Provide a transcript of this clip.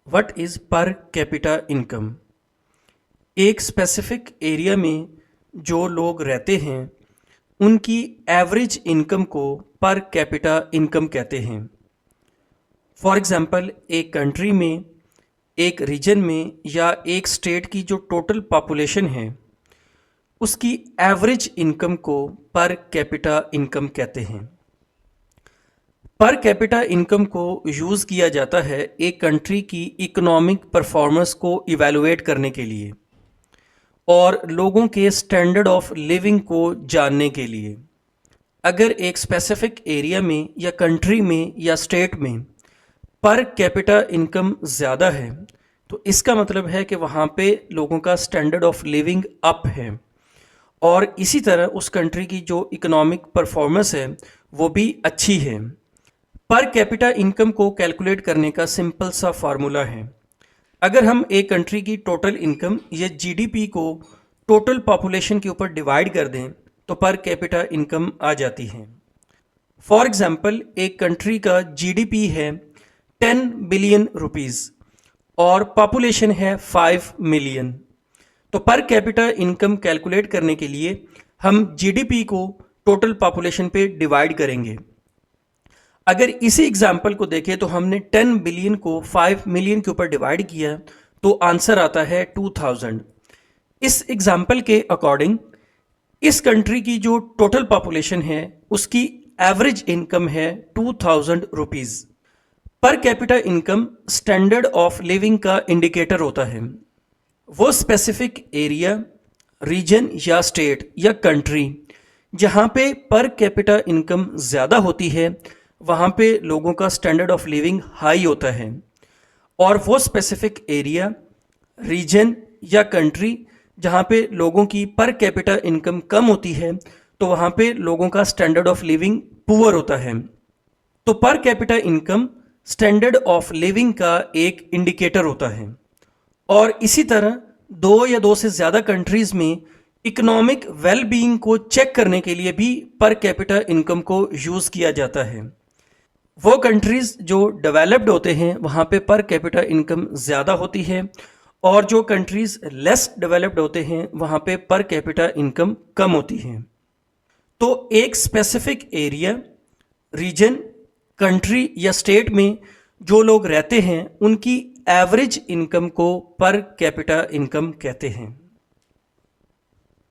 What is per capita income? एक specific area में जो लोग रहते हैं उनकी एवरेज इनकम को पर कैपिटा इनकम कहते हैं। फॉर एग्जांपल, एक कंट्री में, एक रीजन में या एक स्टेट की जो टोटल पॉपुलेशन है उसकी एवरेज इनकम को पर कैपिटा इनकम कहते हैं। पर कैपिटा इनकम को यूज़ किया जाता है एक कंट्री की इकोनॉमिक परफॉर्मेंस को इवैल्यूएट करने के लिए और लोगों के स्टैंडर्ड ऑफ लिविंग को जानने के लिए। अगर एक स्पेसिफिक एरिया में या कंट्री में या स्टेट में पर कैपिटा इनकम ज़्यादा है तो इसका मतलब है कि वहाँ पे लोगों का स्टैंडर्ड ऑफ लिविंग अप है और इसी तरह उस कंट्री की जो इकोनॉमिक परफॉर्मेंस है वो भी अच्छी है। पर कैपिटा इनकम को कैलकुलेट करने का सिंपल सा फार्मूला है। अगर हम एक कंट्री की टोटल इनकम या जीडीपी को टोटल पॉपुलेशन के ऊपर डिवाइड कर दें तो पर कैपिटा इनकम आ जाती है। फॉर एग्जांपल, एक कंट्री का जीडीपी है 10 बिलियन रुपीस और पॉपुलेशन है 5 मिलियन। तो पर कैपिटा इनकम कैलकुलेट करने के लिए हम जीडीपी को टोटल पॉपुलेशन पे डिवाइड करेंगे। अगर इसी एग्जाम्पल को देखें तो हमने 10 बिलियन को 5 मिलियन के ऊपर डिवाइड किया तो आंसर आता है 2000। इस एग्जाम्पल के अकॉर्डिंग इस कंट्री की जो टोटल पॉपुलेशन है उसकी एवरेज इनकम है 2000 rupees. Per capita income standard of living का इंडिकेटर होता है। वो स्पेसिफिक एरिया, रीजन या स्टेट या कंट्री जहाँ पे पर कैपिटा इनकम ज़्यादा होती है वहाँ पे लोगों का स्टैंडर्ड ऑफ लिविंग हाई होता है और वो स्पेसिफिक एरिया, रीजन या कंट्री जहाँ पे लोगों की पर कैपिटा इनकम कम होती है तो वहाँ पे लोगों का स्टैंडर्ड ऑफ लिविंग पुअर होता है। तो per capita income standard of living का एक इंडिकेटर होता है और इसी तरह दो या दो से ज़्यादा कंट्रीज़ में इकोनॉमिक वेल बीइंग को चेक करने के लिए भी पर कैपिटा इनकम को यूज़ किया जाता है। वो कंट्रीज़ जो डेवलप्ड होते हैं वहाँ पे पर कैपिटा इनकम ज़्यादा होती है और जो कंट्रीज़ लेस डेवलप्ड होते हैं वहाँ पे पर कैपिटा इनकम कम होती है। तो एक स्पेसिफिक एरिया, रीजन, कंट्री या स्टेट में जो लोग रहते हैं उनकी एवरेज इनकम को पर कैपिटा इनकम कहते हैं।